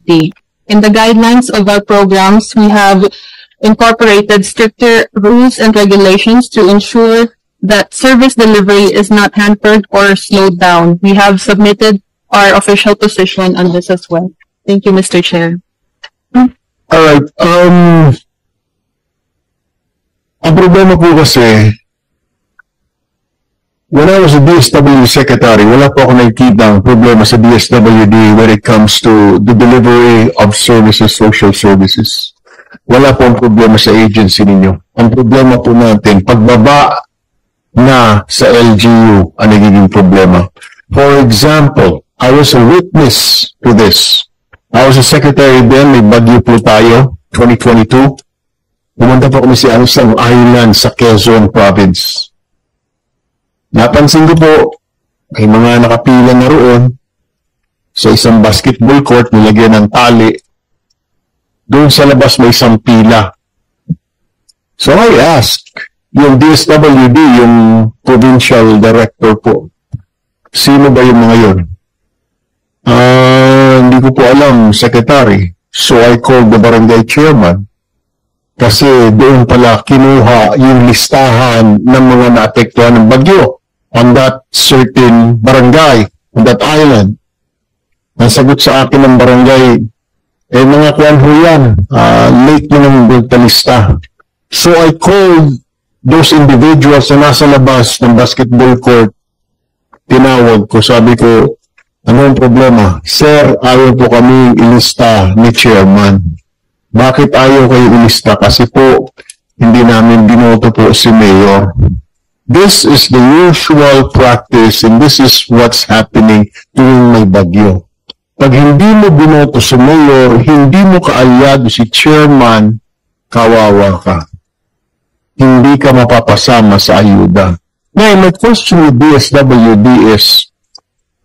safety. In the guidelines of our programs, we have incorporated stricter rules and regulations to ensure that service delivery is not hampered or slowed down. We have submitted our official position on this as well. Thank you, Mr. Chair. All right. Ang problema po kasi, when I was a DSWD secretary, wala po ako nakikita ang problema sa DSWD when it comes to the delivery of services, social services. Wala po ang problema sa agency ninyo. Ang problema po natin, pagbaba na sa LGU ang nagiging problema. For example, I was a witness to this. I was a secretary then, may bagyo po tayo, 2022. Pumunta po kami sa isang island sa Quezon Province. Napansin ko po, may mga nakapila na roon sa isang basketball court, nilagyan ng tali. Doon sa labas may isang pila. So I asked, yung DSWD, yung provincial director po, sino ba yung mga yun? Hindi ko po alam, secretary. So I called the barangay chairman. Kasi doon pala kinuha yung listahan ng mga naapektuhan ng bagyo on that certain barangay, on that island. Nasagot sa akin ng barangay, mga kuwan ho yan, late mo ng lista. So I called those individuals na nasa labas ng basketball court. Tinawag ko, sabi ko, anong problema? Sir, ayaw po kami ilista ni chairman. Bakit ayaw kayo ilista? Kasi po, hindi namin binoto po si Mayor. This is the usual practice and this is what's happening tuwing may bagyo. Pag hindi mo binoto si Mayor, hindi mo kaalyado si Chairman, kawawa ka. Hindi ka mapapasama sa ayuda. Ngayon, my question with DSWD is,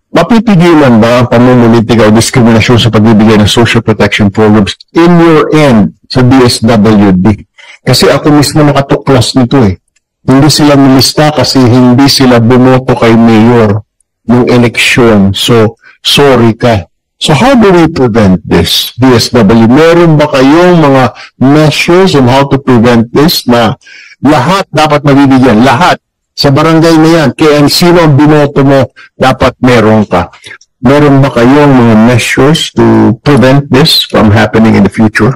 mapipigilan ba ang pamumulitika o diskriminasyon sa pagbibigay ng social protection programs in your end sa DSWD? Kasi ako mismo nakatuklas nito eh. Hindi sila nilista kasi hindi sila bumoto kay Mayor ng eleksyon. So, sorry ka. So, how do we prevent this, DSW? Meron ba kayong mga measures on how to prevent this na lahat dapat mabibigyan? Lahat. Sa barangay na yan, kaya sino ang binoto mo, dapat meron ka. Meron ba kayong mga measures to prevent this from happening in the future?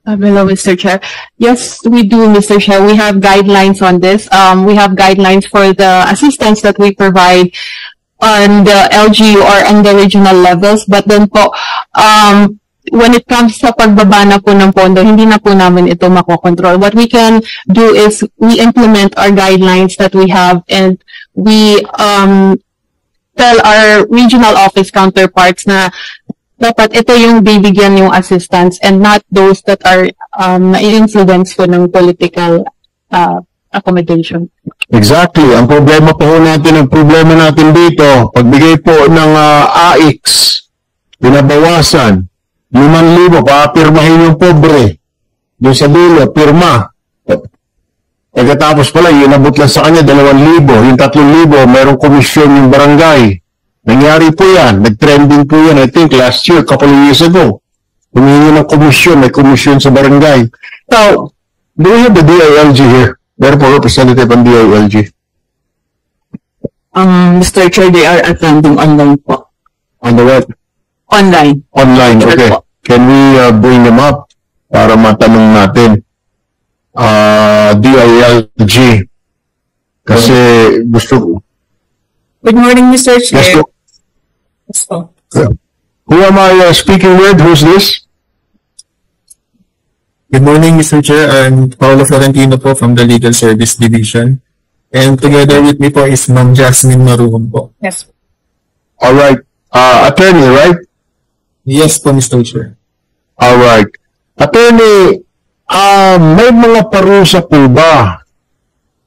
Hello, Mr. Chair. Yes, we do, Mr. Chair. We have guidelines on this. We have guidelines for the assistance that we provide on the LGU or on the regional levels. But then po, when it comes sa pagbaba na po ng pondo, hindi na po namin ito makokontrol. What we can do is we implement our guidelines that we have and we tell our regional office counterparts na dapat ito yung bibigyan yung assistance and not those that are na-influence po ng political accommodation. Exactly. Ang problema po natin, ang problema natin dito, pagbigay po ng AIX, binabawasan, 5,000, papirmahin yung pobre. Doon sa dulo, pirma. Pagkatapos pala, inabot lang sa kanya 2,000. Yung 3,000, mayroong komisyon yung barangay. Nangyari po yan. Nag-trending po yan, I think, last year, couple of years ago. Humingi ng komisyon, may komisyon sa barangay. Now, do we have the DILG here? Meron po representative ang DILG. Mr. Chair, they are attending online po. On the what? Online. Online, okay. Can we bring them up para matanong natin? DILG. Kasi gusto ko. Good morning, Mr. Chair. Yes, po. Who am I speaking with? Who's this? Good morning, Mr. Chair. I'm Paolo Florentino po from the Legal Service Division. And together with me po is Ma'am Jasmine Maruhon po. Yes. All right. Attorney, right? Yes po, Mr. Chair. All right. Attorney, may mga parusa po ba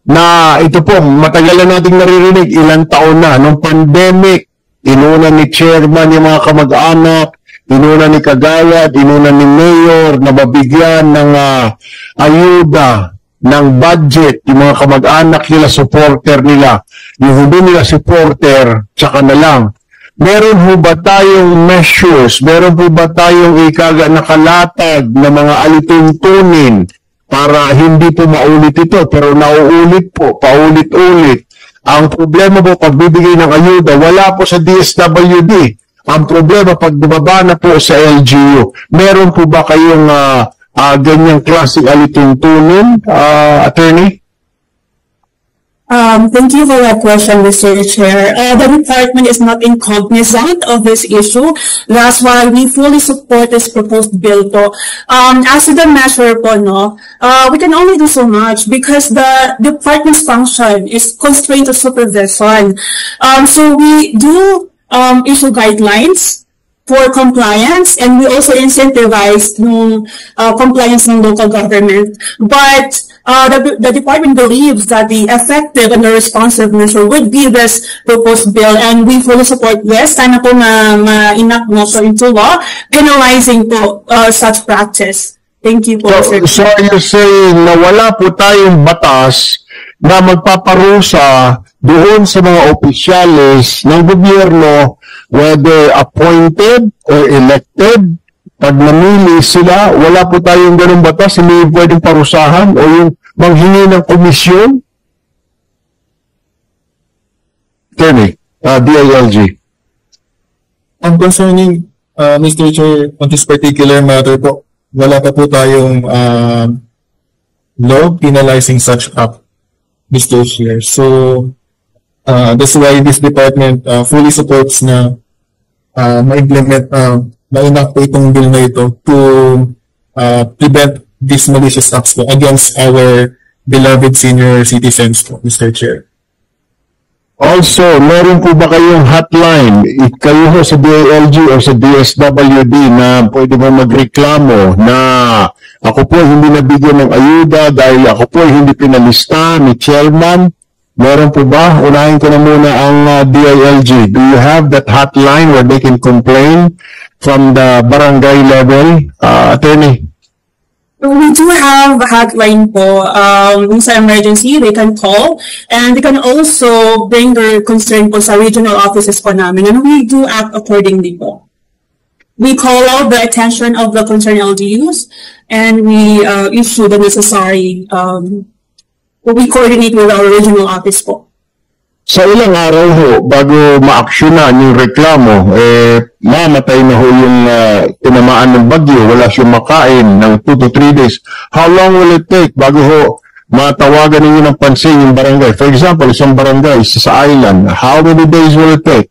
na ito po, matagal na nating naririnig, ilang taon na, nung pandemic, inuna ni chairman yung mga kamag-anak, inuna ni Kagayad, inuna ni Mayor, na mabigyan ng ayuda, ng budget, yung mga kamag-anak nila, supporter nila. Yung hindi nila supporter, tsaka na lang. meron ho ba tayong measures, meron po ba tayong nakalatag na mga alituntunin para hindi po maulit ito, pero nauulit po, paulit-ulit. Ang problema po pagbibigay ng ayuda, wala po sa DSWD. Ang problema pag bumaba na po sa LGU. Meron po ba kayong ganyang klaseng alituntunin, attorney? Thank you for that question, Mr. Chair. The department is not cognizant of this issue. That's why we fully support this proposed bill po. As to the measure po, we can only do so much because the department's function is constrained to supervision. So we do issue guidelines for compliance, and we also incentivize compliance ng local government. But the department believes that the effective and the responsive measure would be this proposed bill, and we fully support this. Sana po ma-enact mo so into law, penalizing po such practice. Thank you po. So you're saying na wala po tayong batas na magpaparusa doon sa mga opisyalis ng gobyerno, whether appointed or elected, pag namili sila, wala po tayong ganung batas, hindi pwedeng parusahan o yung manghingi ng komisyon? Attorney, DILG. Concerning, Mr. Chair, on this particular matter po, wala pa po tayong law penalizing such act, Mr. Chair. So, that's why this department fully supports na ma-implement, ma-enact po itong bill na ito to prevent these malicious acts po against our beloved senior citizens po, Mr. Chair. Also, meron po ba kayong hotline? Kayo ho sa DILG o sa DSWD na pwede mo magreklamo na ako po hindi nabigyan ng ayuda dahil ako po hindi pinalista ni chairman? Meron po ba? Unahin ko na muna ang DILG. Do you have that hotline where they can complain from the barangay level? Attorney? We do have a hotline po. Sa emergency, they can call, and they can also bring their concern po sa regional offices po namin, and we do act accordingly po. We call out the attention of the concerned LGUs, and we issue the necessary we coordinate with our regional office po. Sa ilang araw ho, bago ma-aksyonan yung reklamo, mamatay na ho yung tinamaan ng bagyo, wala siyang makain ng 2 to 3 days. How long will it take bago ho matawagan ninyo ng pansin yung barangay? For example, isang barangay sa island, how many days will it take?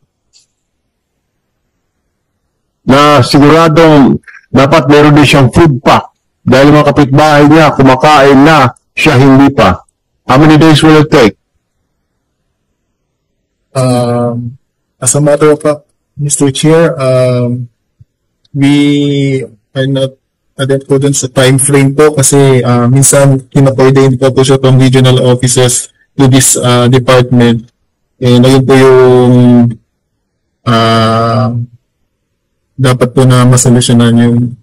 Na siguradong dapat meron din siyang food pack dahil mga kapitbahay niya kumakain na, siya hindi pa. How many days will it take? As a matter of fact, Mr. Chair, we are not adept po dun sa time frame po kasi minsan kinakoordinate po siya from regional offices to this department. And ayun po yung dapat po na masolusyonan yung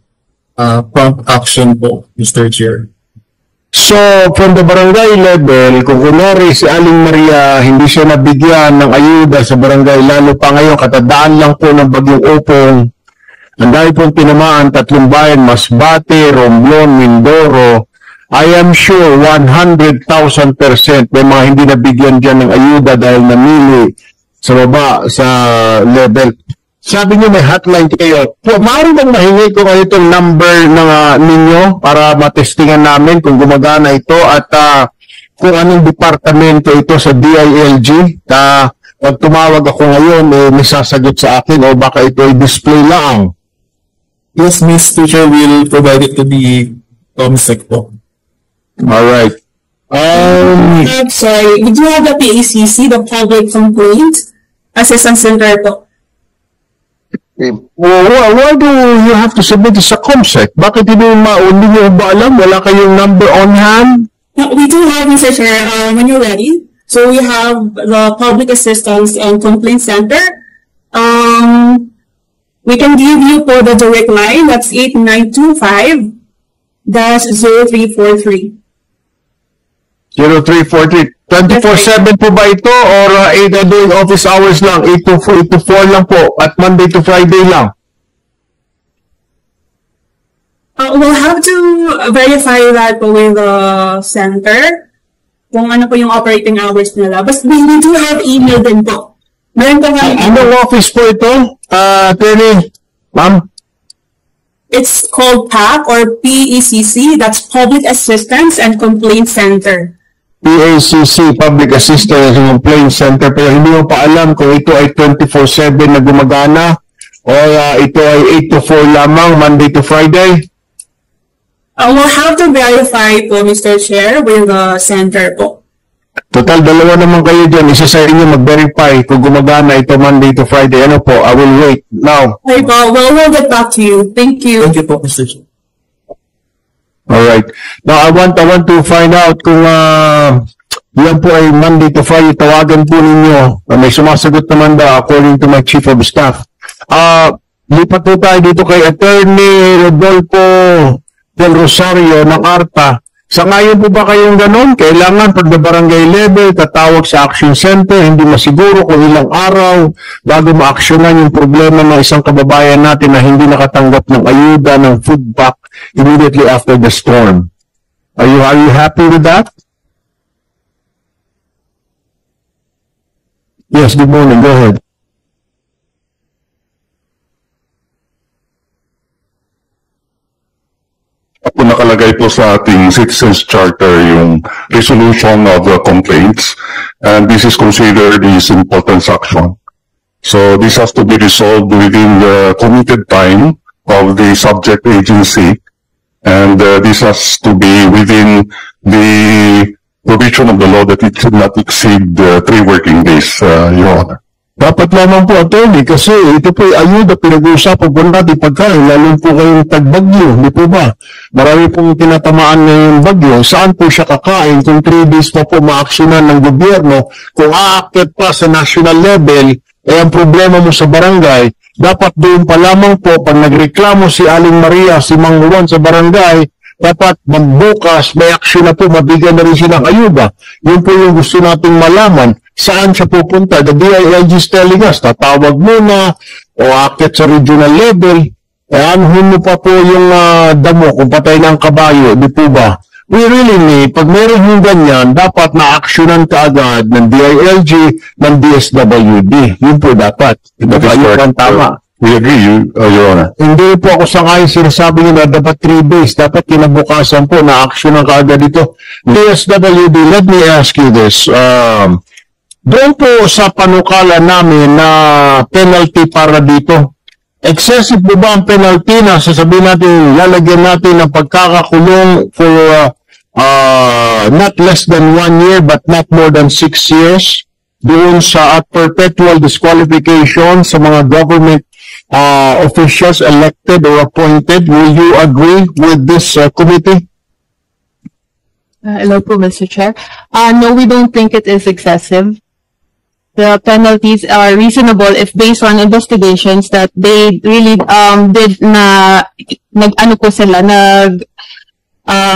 prompt action po, Mr. Chair. So, from the barangay level, kung kunwari si Aling Maria hindi siya nabigyan ng ayuda sa barangay, lalo pa ngayon, katadaan lang po ng bagyong Opong, ang dahil pong tinamaan, 3 bayan, Masbate, Romblon, Mindoro, I am sure 100,000% may mga hindi nabigyan dyan ng ayuda dahil namili sa baba sa level. Sabi niyo may hotline kayo. Maaari bang mahingi ko kayo itong number ng ninyo para matestingan namin kung gumagana ito at kung anong departamento ito sa DILG? Pag tumawag ako ngayon, may sasagot sa akin o baka ito ay display lang. Yes, Mr. Chair, will provide it to the COMSEC po. Alright. Sorry, we do have the PACC, the Public Complaint Assistance Center po. Why do you have to submit it sa COMSEC? Bakit hindi nyo ba alam? Wala kayong number on hand? We do have, Mr. Chair, when you're ready. So we have the Public Assistance and Complaint Center. We can give you for the direct line, that's 8925-0343. 0343. 24/7 po ba ito or doing office hours lang? 8 to 4 lang po at Monday to Friday lang? We'll have to verify that po with the center kung ano po yung operating hours nila. But we do have email din po. Meron po nga. Anong office po ito? Attorney, ma'am? It's called PAC or PECC. That's Public Assistance and Complaint Center. PACC, Public Assistance and Complaint Center, pero hindi mo pa alam kung ito ay 24/7 na gumagana o ito ay 8 to 4 lamang, Monday to Friday? We'll have to verify po, Mr. Chair, with the center po. Total, dalawa naman kayo dyan. Isa sa inyo mag-verify kung gumagana ito Monday to Friday. Ano po? I will wait now. Okay po. We'll get back to you. Thank you. Thank you po, Mr. Chair. Alright. Now, I want to find out kung yan po ay Monday to Friday. Tawagan po ninyo. May sumasagot naman ba according to my Chief of Staff. Lipat po tayo dito kay Attorney Rodolfo Del Rosario ng ARTA. Sa ngayon po ba kayong ganun? Kailangan pag na barangay level, tatawag sa action center, hindi masiguro kung ilang araw bago ma-actionan yung problema ng isang kababayan natin na hindi nakatanggap ng ayuda ng food pack immediately after the storm. Are you happy with that? Yes, good morning. Go ahead. Po nakalagay po sa ating Citizens Charter yung resolution of the complaints, and this is considered as important action. So this has to be resolved within the committed time of the subject agency, and this has to be within the provision of the law that it should not exceed 3 working days, Your Honor. Dapat lamang po, attorney, kasi ito po ay ayuda, pinag-uusapan po natin pagkain, lalo po kayong tagbagyo, di po ba? Marami pong tinatamaan ngayong bagyo. Saan po siya kakain kung 3 days pa po ma-actionan ng gobyerno? Kung aakyat pa sa national level, ang problema mo sa barangay, dapat doon pa lamang po, pag nagreklamo si Aling Maria, si Mang Juan sa barangay, dapat magbukas, may action na po, mabigyan na rin silang ayuda. Yun po yung gusto nating malaman. Saan siya pupunta? The DILG is telling us, tatawag muna o akit sa regional level, anuhin mo pa po yung damo kung patay ng kabayo, di po ba? We really need, pag meron yung ganyan, dapat na-actionan ka agad ng DILG, ng DSWD. Yun po dapat. Ito ba yun tama? We agree, Your Honor. Hindi po ako sangayon sinasabi nyo na dapat 3 days. Dapat kinabukasan po na action ng kaagad ito. DSWD, let me ask you this. Doon po sa panukala namin na penalty para dito, excessive po ba ang penalty na sasabihin natin, lalagyan natin ng pagkakakulong for not less than 1 year but not more than 6 years? Doon sa perpetual disqualification sa mga government officials elected or appointed. Will you agree with this committee? Hello po, Mr. Chair. No, we don't think it is excessive. The penalties are reasonable if based on investigations that they really did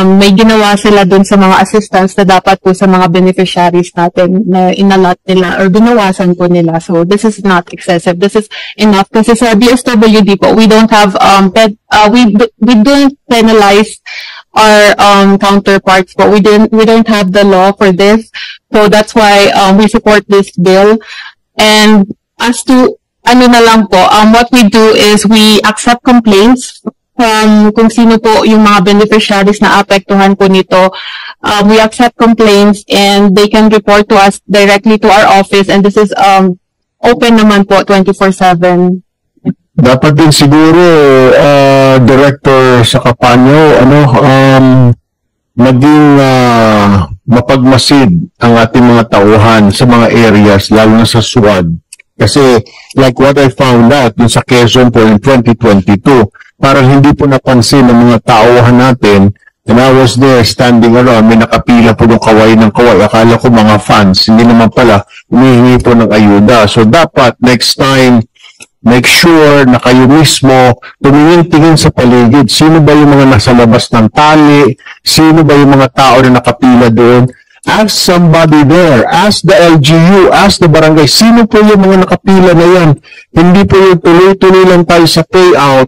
may ginawa sila dun sa mga assistants na dapat po sa mga beneficiaries natin na inalot nila or binawasan po nila. So this is not excessive. This is enough kasi sa DSWD po, we don't have we don't penalize our counterparts, but we don't have the law for this. So that's why we support this bill. And as to ano na lang po, what we do is we accept complaints from kung sino po yung mga beneficiaries na apektuhan po nito. We accept complaints and they can report to us directly to our office, and this is open naman po 24/7. Dapat din siguro Director Sacapanyo, maging mapagmasid ang ating mga tauhan sa mga areas, lalo na sa SWAD. Kasi like what I found out dun sa Quezon po in 2022, parang hindi po napansin ng mga tauhan natin. And I was there standing around, may nakapila po ng kaway ng kaway. Akala ko mga fans, hindi naman pala, humihingi po ng ayuda. So dapat next time, make sure na kayo mismo tumingin-tingin sa paligid. Sino ba yung mga nasa labas ng tali? Sino ba yung mga tao na nakapila doon? Ask somebody there. Ask the LGU. Ask the barangay. Sino po yung mga nakapila na yan? Hindi po yung tuloy-tuloy lang tayo sa payout